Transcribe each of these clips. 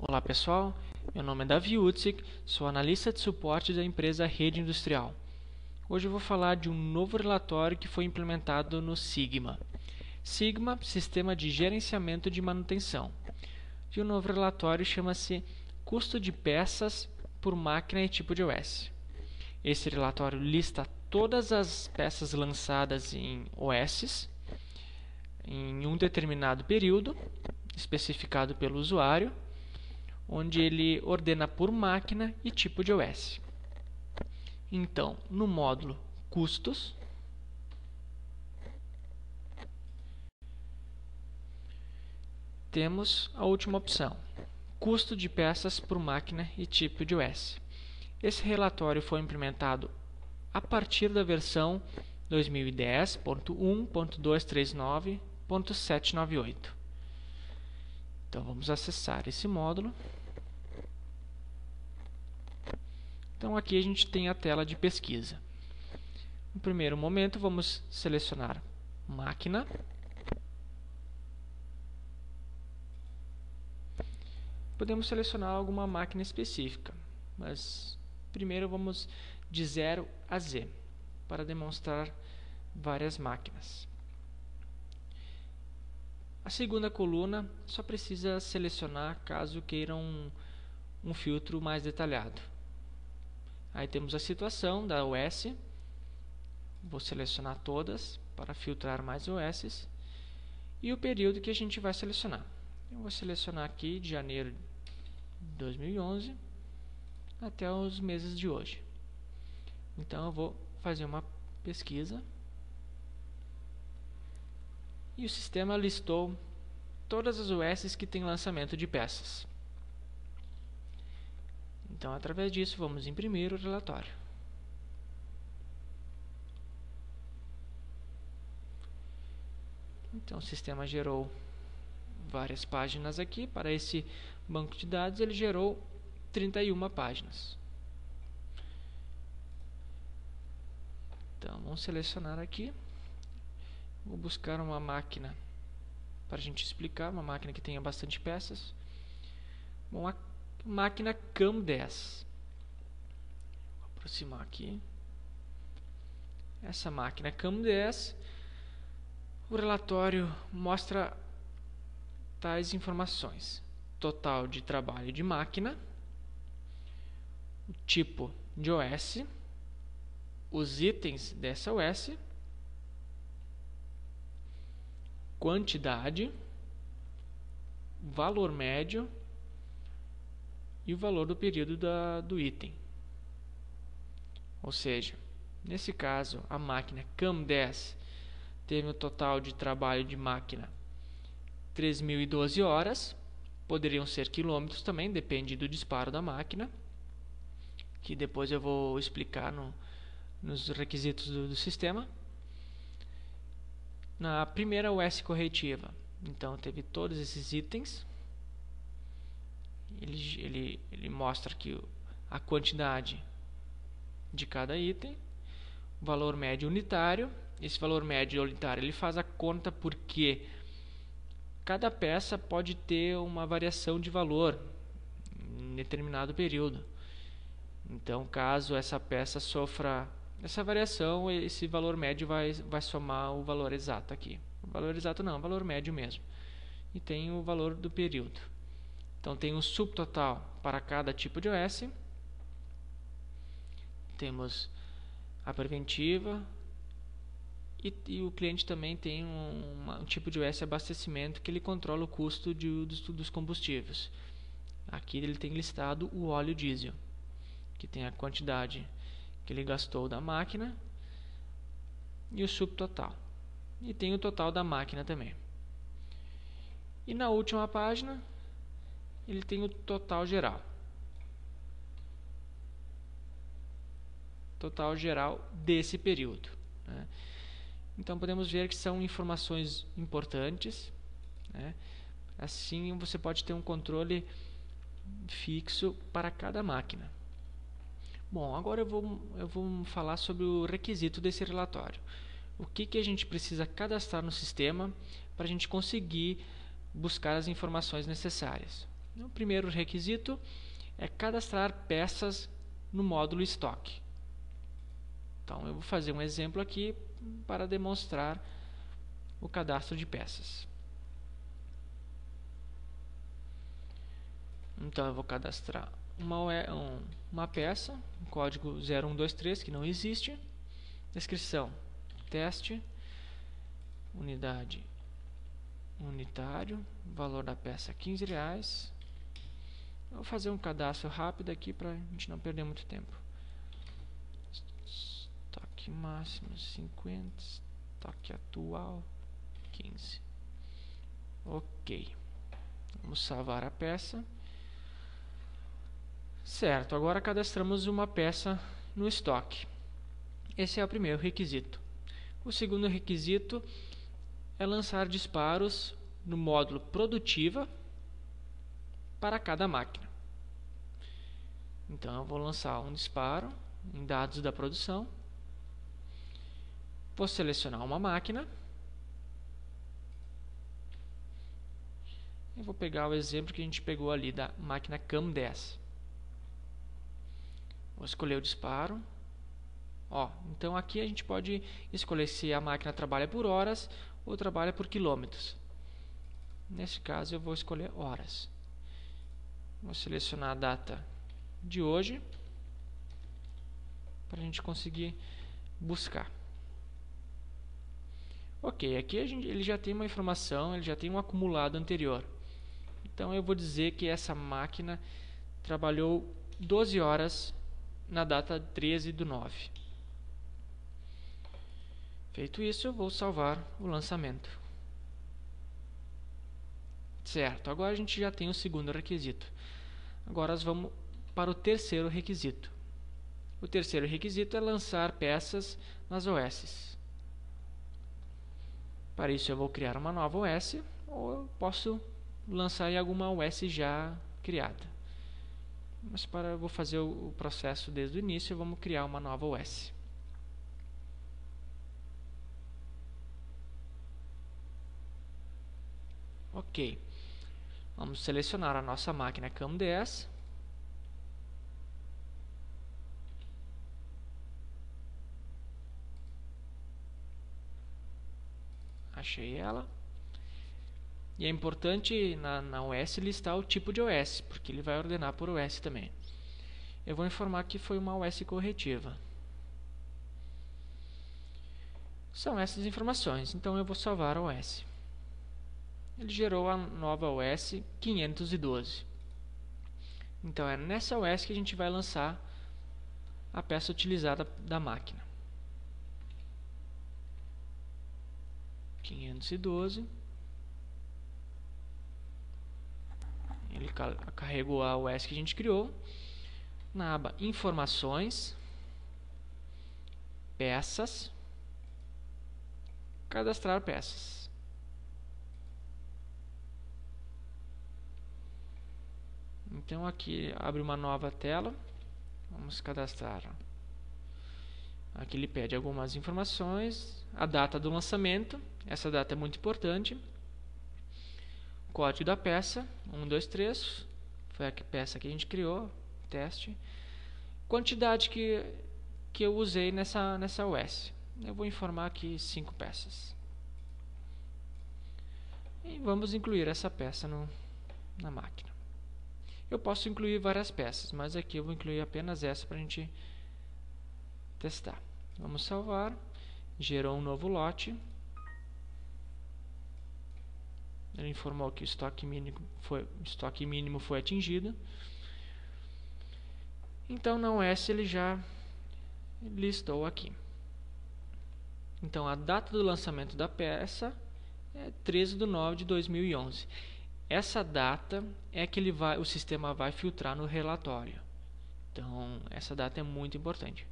Olá pessoal, meu nome é Davi Utsik, sou analista de suporte da empresa Rede Industrial. Hoje eu vou falar de um novo relatório que foi implementado no Sigma. Sigma, Sistema de Gerenciamento de Manutenção. E o novo relatório chama-se Custo de Peças por Máquina e Tipo de OS. Esse relatório lista todas as peças lançadas em OSs em um determinado período, especificado pelo usuário, onde ele ordena por máquina e tipo de OS. Então, no módulo Custos, temos a última opção, Custo de peças por máquina e tipo de OS. Esse relatório foi implementado a partir da versão 2010.1.239.798. Então, vamos acessar esse módulo. Então aqui a gente tem a tela de pesquisa. No primeiro momento vamos selecionar máquina. Podemos selecionar alguma máquina específica, mas primeiro vamos de 0 a Z, para demonstrar várias máquinas. A segunda coluna só precisa selecionar caso queiram um filtro mais detalhado. Aí temos a situação da OS, vou selecionar todas para filtrar mais OSs, e o período que a gente vai selecionar. Eu vou selecionar aqui de janeiro de 2011 até os meses de hoje. Então eu vou fazer uma pesquisa e o sistema listou todas as OSs que têm lançamento de peças. Então, através disso, vamos imprimir o relatório. Então, o sistema gerou várias páginas aqui. Para esse banco de dados, ele gerou 31 páginas. Então, vamos selecionar aqui. Vou buscar uma máquina para a gente explicar, uma máquina que tenha bastante peças. Bom, a máquina CAM10. Vou aproximar aqui. Essa máquina CAM10, o relatório mostra tais informações: total de trabalho de máquina, o tipo de OS, os itens dessa OS, quantidade, valor médio e o valor do período do item. Ou seja, nesse caso, a máquina CAM10 teve um total de trabalho de máquina 3.012 horas, poderiam ser quilômetros também, depende do disparo da máquina, que depois eu vou explicar nos requisitos do sistema. Na primeira OS corretiva, então teve todos esses itens. Ele mostra aqui a quantidade de cada item, o valor médio unitário. Esse valor médio unitário ele faz a conta porque cada peça pode ter uma variação de valor em determinado período. Então, caso essa peça sofra essa variação, esse valor médio vai somar o valor exato aqui. O valor exato não, o valor médio mesmo. E tem o valor do período. Então, tem um subtotal para cada tipo de OS. Temos a preventiva. E o cliente também tem um tipo de OS abastecimento que ele controla o custo dos combustíveis. Aqui ele tem listado o óleo diesel, que tem a quantidade que ele gastou da máquina e o subtotal. E tem o total da máquina também. E na última página, ele tem o total geral. Total geral desse período, né? Então podemos ver que são informações importantes, né? Assim você pode ter um controle fixo para cada máquina. Bom, agora eu vou falar sobre o requisito desse relatório. O que a gente precisa cadastrar no sistema para a gente conseguir buscar as informações necessárias. O primeiro requisito é cadastrar peças no módulo estoque. Então eu vou fazer um exemplo aqui para demonstrar o cadastro de peças. Então eu vou cadastrar uma peça, um código 0123 que não existe, descrição, teste, unidade, unitário, valor da peça R$15. Eu vou fazer um cadastro rápido aqui para a gente não perder muito tempo. Estoque máximo 50, estoque atual 15. Ok, vamos salvar a peça. Certo, agora cadastramos uma peça no estoque. Esse é o primeiro requisito. O segundo requisito é lançar disparos no módulo produtiva para cada máquina. Então eu vou lançar um disparo em dados da produção. Vou selecionar uma máquina. Eu vou pegar o exemplo que a gente pegou ali da máquina CAM10. Vou escolher o disparo. Então aqui a gente pode escolher se a máquina trabalha por horas ou trabalha por quilômetros. Nesse caso eu vou escolher horas. Vou selecionar a data de hoje para a gente conseguir buscar. Ok, aqui ele já tem uma informação, ele já tem um acumulado anterior. Então eu vou dizer que essa máquina trabalhou 12 horas na data 13/9. Feito isso, eu vou salvar o lançamento. Certo, agora a gente já tem o segundo requisito. Agora nós vamos para o terceiro requisito. O terceiro requisito é lançar peças nas OS. Para isso eu vou criar uma nova OS, ou eu posso lançar em alguma OS já criada. Mas eu vou fazer o processo desde o início, vamos criar uma nova OS. Ok, vamos selecionar a nossa máquina CAM10. Achei ela. E é importante na OS listar o tipo de OS, porque ele vai ordenar por OS também. Eu vou informar que foi uma OS corretiva. São essas informações, então eu vou salvar a OS. Ele gerou a nova OS 512. Então é nessa OS que a gente vai lançar a peça utilizada da máquina. 512. Ele carregou a OS que a gente criou. Na aba Informações, Peças, Cadastrar peças. Então aqui abre uma nova tela. Vamos cadastrar. Aqui ele pede algumas informações. A data do lançamento. Essa data é muito importante. Código da peça 123. Foi a peça que a gente criou. Teste. Quantidade que eu usei nessa OS. Eu vou informar aqui 5 peças. E vamos incluir essa peça na máquina. Eu posso incluir várias peças, mas aqui eu vou incluir apenas essa para a gente testar. Vamos salvar. Gerou um novo lote. Ele informou que o estoque mínimo foi atingido. Então na OS ele já listou aqui. Então a data do lançamento da peça é 13/9/2011. Essa data é que o sistema vai filtrar no relatório. Então essa data é muito importante.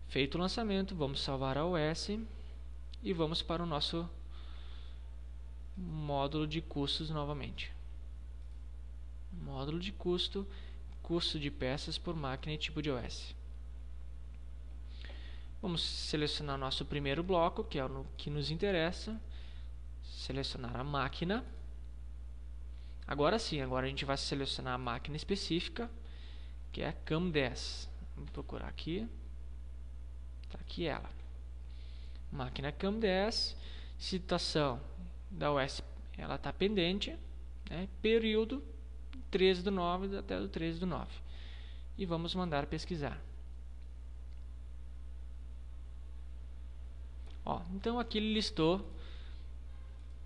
Feito o lançamento, vamos salvar a OS e vamos para o nosso módulo de custos novamente. Módulo de custo de peças por máquina e tipo de OS. Vamos selecionar nosso primeiro bloco, que é o que nos interessa. selecionar a máquina. Agora sim, agora a gente vai selecionar a máquina específica, que é a CAM10. Vamos procurar aqui. Está aqui ela. Máquina CAM10. Situação da US, ela está pendente. Né? Período 13/9 até o 13/9. E vamos mandar pesquisar. Ó, então aqui ele listou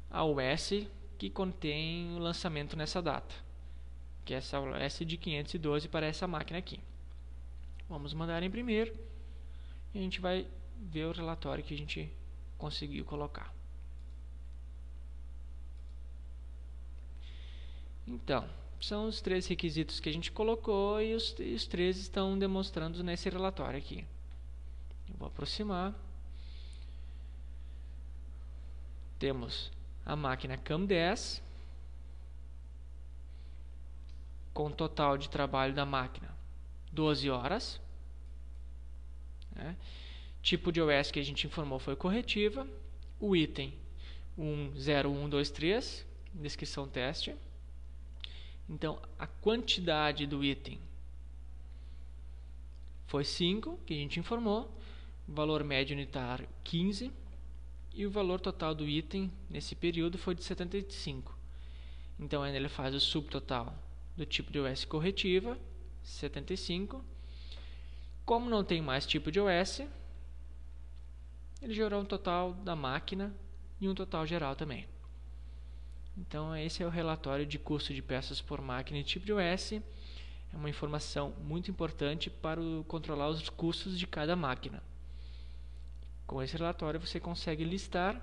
a US que contém o lançamento nessa data, que é essa US de 512 para essa máquina aqui. Vamos mandar imprimir e a gente vai ver o relatório que a gente conseguiu colocar. Então, são os 3 requisitos que a gente colocou e os 3 estão demonstrando nesse relatório aqui. Eu vou aproximar. Temos a máquina CAM10 com total de trabalho da máquina 12 horas. Né? Tipo de OS que a gente informou foi corretiva. O item 10123, descrição teste. Então, a quantidade do item foi 5, que a gente informou. O valor médio unitário 15. E o valor total do item nesse período foi de 75. Então, ainda ele faz o subtotal do tipo de OS corretiva, 75. Como não tem mais tipo de OS, ele gerou um total da máquina e um total geral também. Então, esse é o relatório de custo de peças por máquina e tipo de OS. É uma informação muito importante para controlar os custos de cada máquina. Com esse relatório você consegue listar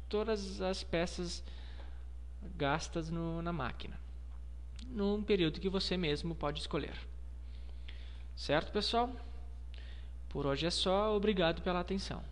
todas as peças gastas na máquina, num período que você mesmo pode escolher. Certo, pessoal? Por hoje é só. Obrigado pela atenção.